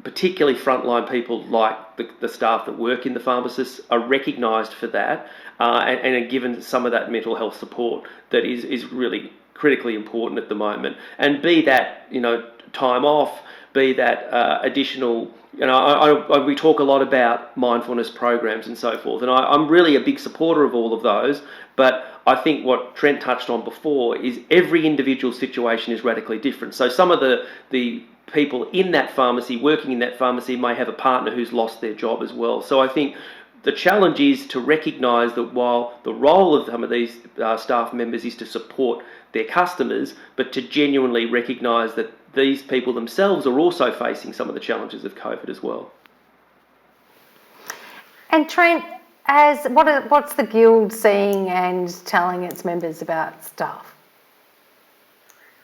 particularly frontline people like the staff that work in the pharmacists are recognised for that and are given some of that mental health support that is really critically important at the moment. And be that, time off, be that additional, we talk a lot about mindfulness programs and so forth, and I'm really a big supporter of all of those, but I think what Trent touched on before is every individual situation is radically different. So some of the people in that pharmacy, working in that pharmacy, may have a partner who's lost their job as well. So I think the challenge is to recognise that while the role of some of these staff members is to support their customers, but to genuinely recognise that these people themselves are also facing some of the challenges of COVID as well. And Trent, what's the Guild seeing and telling its members about staff?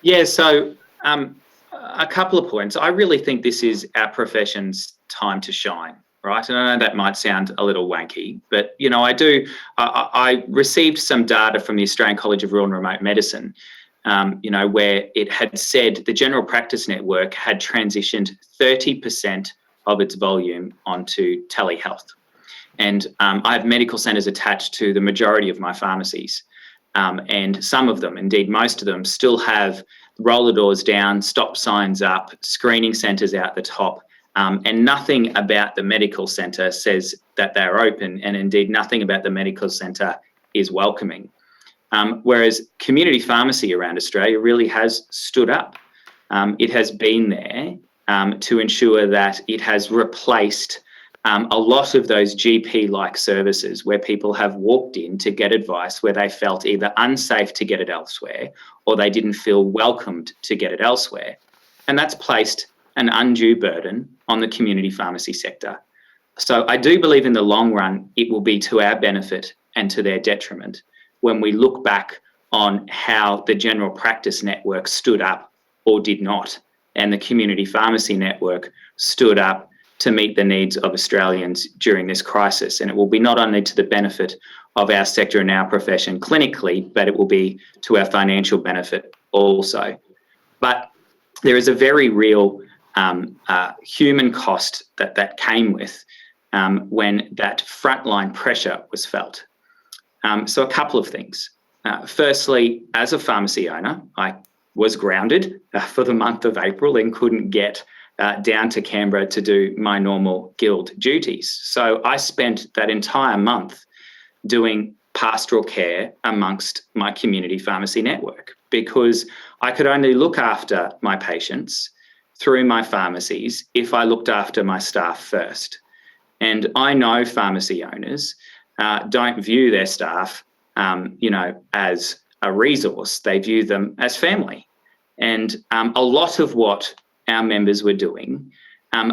Yeah, so a couple of points. I really think this is our profession's time to shine, right? And I know that might sound a little wanky, but I received some data from the Australian College of Rural and Remote Medicine, where it had said the general practice network had transitioned 30% of its volume onto telehealth. And I have medical centres attached to the majority of my pharmacies. And some of them, indeed most of them, still have roller doors down, stop signs up, screening centres out the top, and nothing about the medical centre says that they're open, and indeed nothing about the medical centre is welcoming. Whereas community pharmacy around Australia really has stood up. It has been there to ensure that it has replaced a lot of those GP-like services where people have walked in to get advice where they felt either unsafe to get it elsewhere or they didn't feel welcomed to get it elsewhere. And that's placed an undue burden on the community pharmacy sector. So I do believe in the long run, it will be to our benefit and to their detriment when we look back on how the general practice network stood up or did not, and the community pharmacy network stood up to meet the needs of Australians during this crisis. And it will be not only to the benefit of our sector and our profession clinically, but it will be to our financial benefit also. But there is a very real human cost that came with when that frontline pressure was felt. So a couple of things. Firstly, as a pharmacy owner, I was grounded for the month of April and couldn't get down to Canberra to do my normal Guild duties. So I spent that entire month doing pastoral care amongst my community pharmacy network because I could only look after my patients through my pharmacies if I looked after my staff first. And I know pharmacy owners don't view their staff, as a resource. They view them as family. And a lot of what our members were doing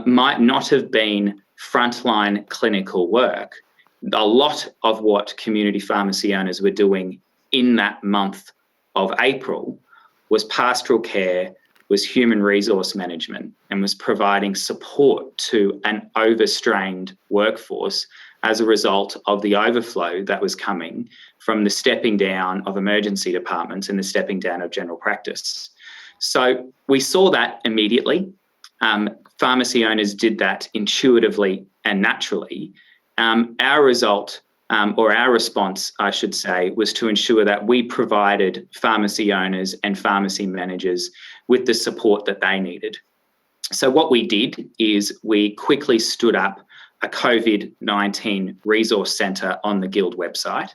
might not have been frontline clinical work. A lot of what community pharmacy owners were doing in that month of April was pastoral care, was human resource management, and was providing support to an overstrained workforce as a result of the overflow that was coming from the stepping down of emergency departments and the stepping down of general practice. So we saw that immediately. Pharmacy owners did that intuitively and naturally. Our result, or our response, I should say, was to ensure that we provided pharmacy owners and pharmacy managers with the support that they needed. So what we did is we quickly stood up a COVID-19 resource centre on the Guild website.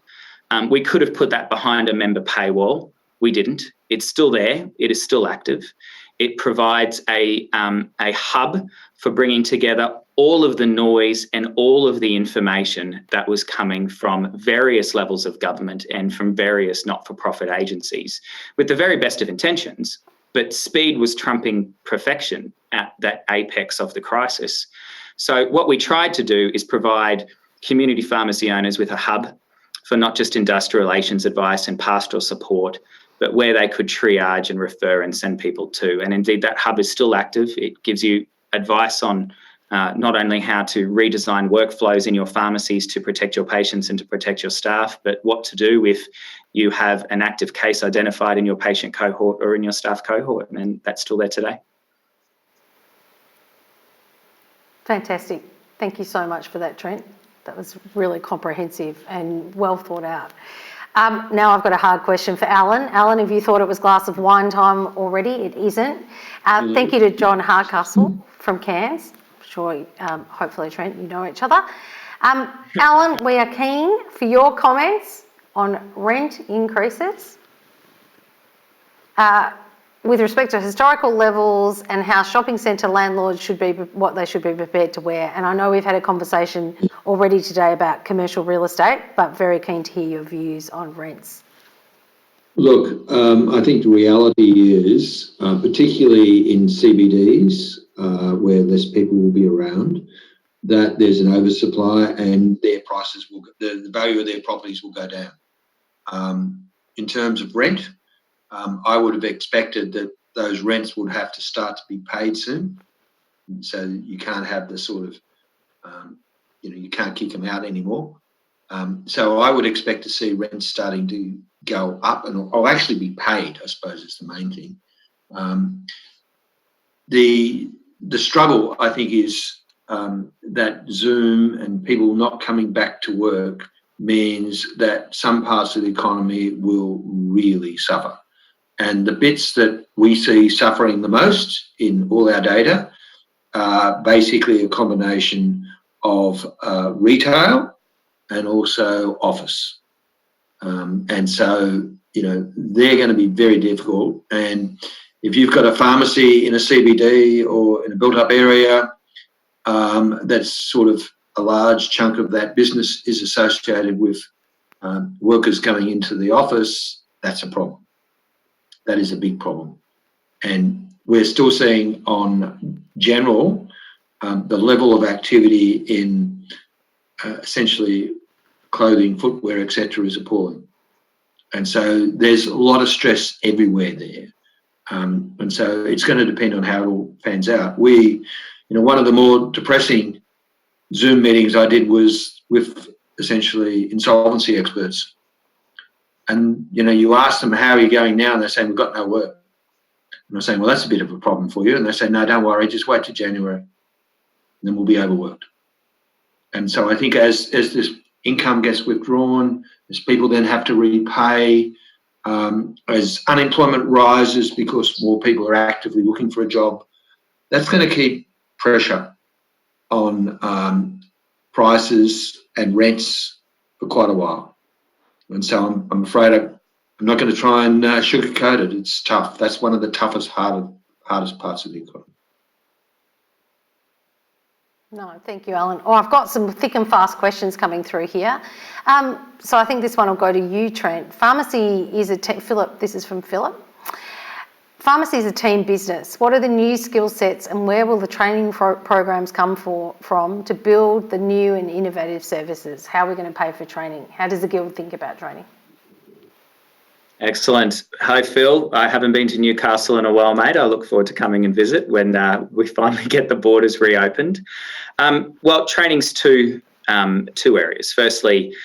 We could have put that behind a member paywall. We didn't. It's still there. It is still active. It provides a hub for bringing together all of the noise and all of the information that was coming from various levels of government and from various not-for-profit agencies with the very best of intentions. But speed was trumping perfection at that apex of the crisis. So what we tried to do is provide community pharmacy owners with a hub for not just industrial relations advice and pastoral support, but where they could triage and refer and send people to. And indeed, that hub is still active. It gives you advice on not only how to redesign workflows in your pharmacies to protect your patients and to protect your staff, but what to do if you have an active case identified in your patient cohort or in your staff cohort. And that's still there today. Fantastic. Thank you so much for that, Trent. That was really comprehensive and well thought out. Now I've got a hard question for Alan. Alan, if you thought it was glass of wine time already, it isn't. Thank you to John Hardcastle from Cairns. Sure, hopefully, Trent, you know each other. Alan, we are keen for your comments on rent increases with respect to historical levels and how shopping centre landlords should be, what they should be prepared to wear. And I know we've had a conversation already today about commercial real estate, but very keen to hear your views on rents. Look, I think the reality is, particularly in CBDs, where less people will be around, that there's an oversupply and their prices will, the value of their properties will go down. In terms of rent, I would have expected that those rents would have to start to be paid soon. So you can't have the sort of, you can't kick them out anymore. So I would expect to see rents starting to go up or actually be paid, I suppose is the main thing. The struggle, I think, is that Zoom and people not coming back to work means that some parts of the economy will really suffer. And the bits that we see suffering the most in all our data are basically a combination of retail and also office. And so, they're going to be very difficult. And if you've got a pharmacy in a CBD or in a built-up area, that's sort of a large chunk of that business is associated with workers coming into the office, that's a problem. That is a big problem. And we're still seeing on general, the level of activity in essentially clothing, footwear, etc. is appalling. And so there's a lot of stress everywhere there. And so it's going to depend on how it all pans out. One of the more depressing Zoom meetings I did was with essentially insolvency experts. And, you ask them, how are you going now? And they're saying, we've got no work. And I'm saying, well, that's a bit of a problem for you. And they say, no, don't worry, just wait till January. And then we'll be overworked. And so I think as this income gets withdrawn, as people then have to repay, as unemployment rises because more people are actively looking for a job, that's going to keep pressure on prices and rents for quite a while. And so I'm afraid I'm not going to try and sugarcoat it. It's tough. That's one of the toughest, hardest parts of the economy. No, thank you, Alan. I've got some thick and fast questions coming through here. So I think this one will go to you, Trent. Pharmacy is Philip, this is from Philip. Pharmacy is a team business. What are the new skill sets and where will the training programs come from to build the new and innovative services? How are we going to pay for training? How does the Guild think about training? Excellent. Hi, Phil. I haven't been to Newcastle in a while, mate. I look forward to coming and visit when we finally get the borders reopened. Well, training's two areas. Firstly,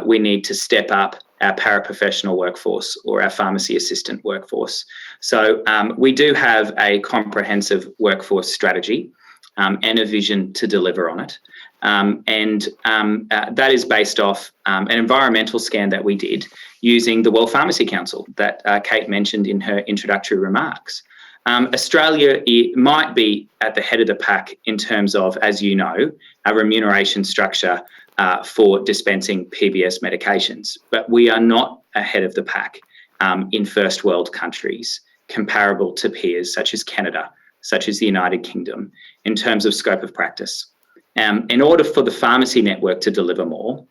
we need to step up our paraprofessional workforce or our pharmacy assistant workforce. So we do have a comprehensive workforce strategy and a vision to deliver on it. That is based off an environmental scan that we did using the World Pharmacy Council that Kate mentioned in her introductory remarks. Australia might be at the head of the pack in terms of, as you know, our remuneration structure for dispensing PBS medications, but we are not ahead of the pack in first world countries comparable to peers such as Canada, such as the United Kingdom, in terms of scope of practice. In order for the pharmacy network to deliver more,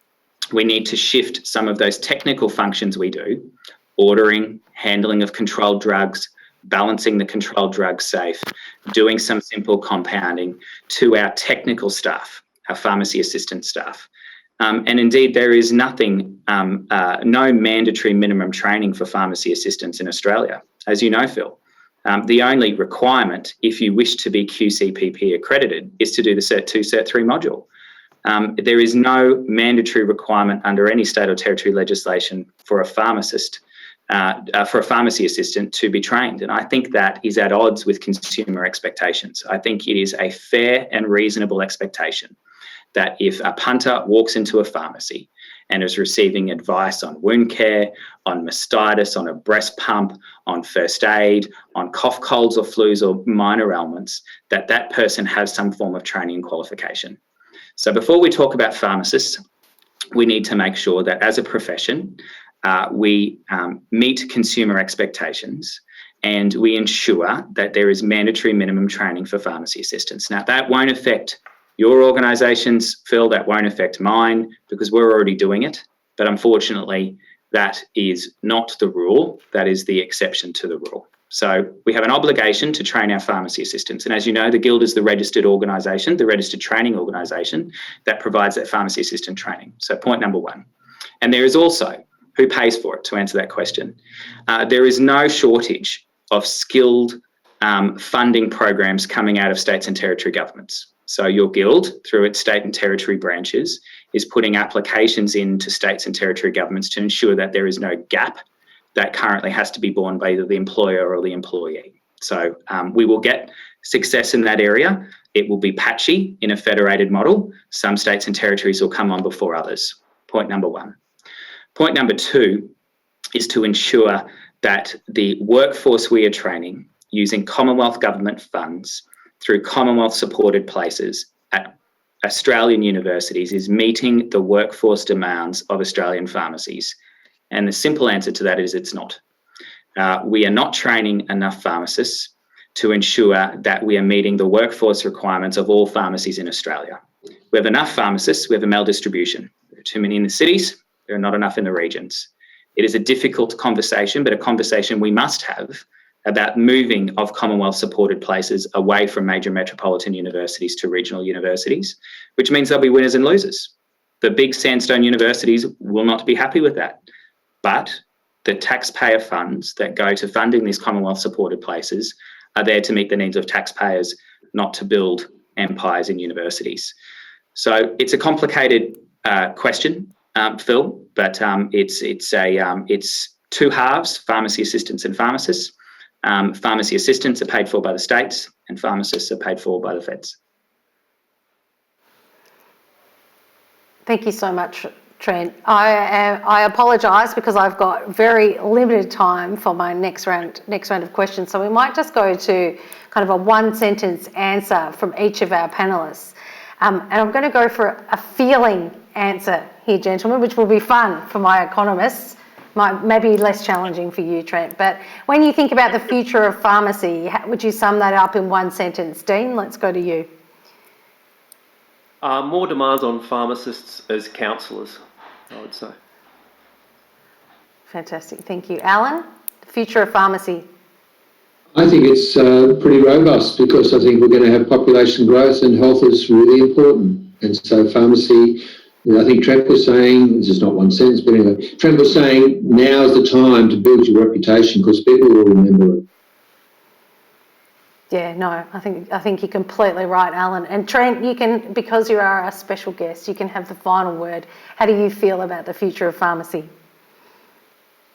we need to shift some of those technical functions we do, ordering, handling of controlled drugs, balancing the controlled drug safe, doing some simple compounding, to our technical staff, our pharmacy assistant staff. And indeed, there is nothing, no mandatory minimum training for pharmacy assistants in Australia, as you know, Phil. The only requirement, if you wish to be QCPP accredited, is to do the Cert 2, Cert 3 module. There is no mandatory requirement under any state or territory legislation for a pharmacist, for a pharmacy assistant to be trained. And I think that is at odds with consumer expectations. I think it is a fair and reasonable expectation that if a punter walks into a pharmacy and is receiving advice on wound care, on mastitis, on a breast pump, on first aid, on cough, colds or flus or minor ailments, that person has some form of training and qualification. So before we talk about pharmacists, we need to make sure that as a profession, we meet consumer expectations and we ensure that there is mandatory minimum training for pharmacy assistants. Now, that won't affect your organisations, Phil, that won't affect mine because we're already doing it. But unfortunately, that is not the rule. That is the exception to the rule. So we have an obligation to train our pharmacy assistants. And as you know, the Guild is the registered organisation, the registered training organisation that provides that pharmacy assistant training. So point number one. And there is also who pays for it, to answer that question. There is no shortage of skilled funding programs coming out of states and territory governments. So your Guild, through its state and territory branches, is putting applications into states and territory governments to ensure that there is no gap that currently has to be borne by either the employer or the employee. So we will get success in that area. It will be patchy in a federated model. Some states and territories will come on before others. Point number one. Point number two is to ensure that the workforce we are training using Commonwealth government funds through Commonwealth supported places at Australian universities is meeting the workforce demands of Australian pharmacies. And the simple answer to that is it's not. We are not training enough pharmacists to ensure that we are meeting the workforce requirements of all pharmacies in Australia. We have enough pharmacists, we have a maldistribution. There are too many in the cities, there are not enough in the regions. It is a difficult conversation, but a conversation we must have about moving of Commonwealth supported places away from major metropolitan universities to regional universities, which means there'll be winners and losers. The big sandstone universities will not be happy with that. But the taxpayer funds that go to funding these Commonwealth supported places are there to meet the needs of taxpayers, not to build empires in universities. So it's a complicated question, Phil, but it's two halves: pharmacy assistants and pharmacists. Pharmacy assistants are paid for by the states, and pharmacists are paid for by the feds. Thank you so much, Trent. I apologise because I've got very limited time for my next round of questions, so we might just go to kind of a one-sentence answer from each of our panellists. And I'm going to go for a feeling answer here, gentlemen, which will be fun for my economists. Maybe less challenging for you, Trent. But when you think about the future of pharmacy, how would you sum that up in one sentence? Dean, let's go to you. More demands on pharmacists as counsellors, I would say. Fantastic, thank you. Alan, the future of pharmacy? I think it's pretty robust because I think we're going to have population growth and health is really important. And so pharmacy, I think Trent was saying, this is not one sentence, but anyway, Trent was saying now is the time to build your reputation because people will remember it. Yeah, no, I think you're completely right, Alan. And Trent, you can, because you are our special guest, you can have the final word. How do you feel about the future of pharmacy?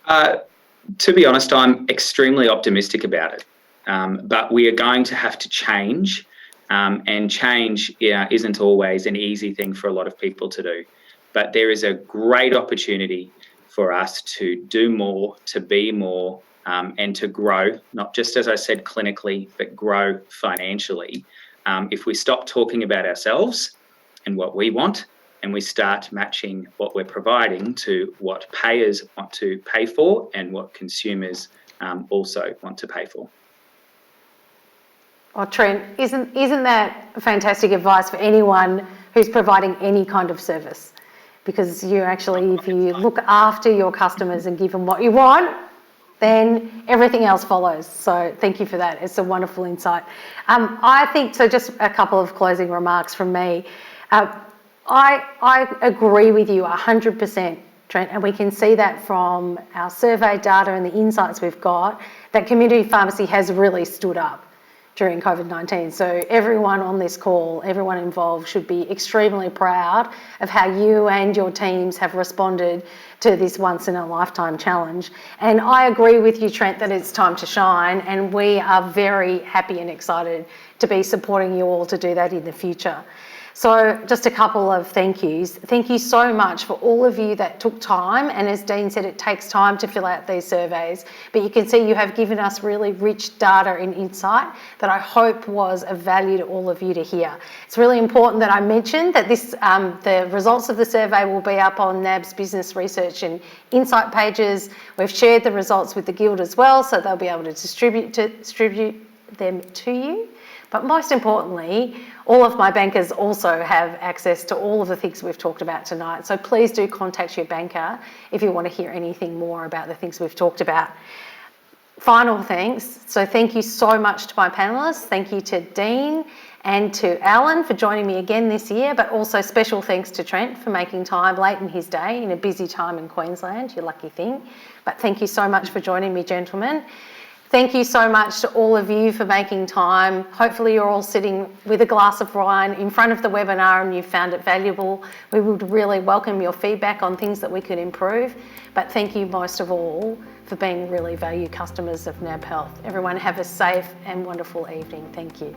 To be honest, I'm extremely optimistic about it. But we are going to have to change, and change isn't always an easy thing for a lot of people to do. But there is a great opportunity for us to do more, to be more, and to grow, not just, as I said, clinically, but grow financially. If we stop talking about ourselves and what we want, and we start matching what we're providing to what payers want to pay for and what consumers also want to pay for. Oh, Trent, isn't that fantastic advice for anyone who's providing any kind of service? Because you actually, if you look after your customers and give them what you want, then everything else follows. So thank you for that. It's a wonderful insight. I think, so just a couple of closing remarks from me. I agree with you 100%, Trent, and we can see that from our survey data and the insights we've got, that community pharmacy has really stood up during COVID-19. So everyone on this call, everyone involved should be extremely proud of how you and your teams have responded to this once in a lifetime challenge. And I agree with you, Trent, that it's time to shine, and we are very happy and excited to be supporting you all to do that in the future. So just a couple of thank yous. Thank you so much for all of you that took time, and as Dean said, it takes time to fill out these surveys, but you can see you have given us really rich data and insight that I hope was of value to all of you to hear. It's really important that I mention that the results of the survey will be up on NAB's business research and insight pages. We've shared the results with the Guild as well, so they'll be able to distribute them to you. But most importantly, all of my bankers also have access to all of the things we've talked about tonight. So please do contact your banker if you want to hear anything more about the things we've talked about. Final thanks. So thank you so much to my panellists. Thank you to Dean and to Alan for joining me again this year, but also special thanks to Trent for making time late in his day in a busy time in Queensland, you lucky thing. But thank you so much for joining me, gentlemen. Thank you so much to all of you for making time. Hopefully you're all sitting with a glass of wine in front of the webinar and you found it valuable. We would really welcome your feedback on things that we could improve. But thank you most of all for being really valued customers of NAB Health. Everyone have a safe and wonderful evening. Thank you.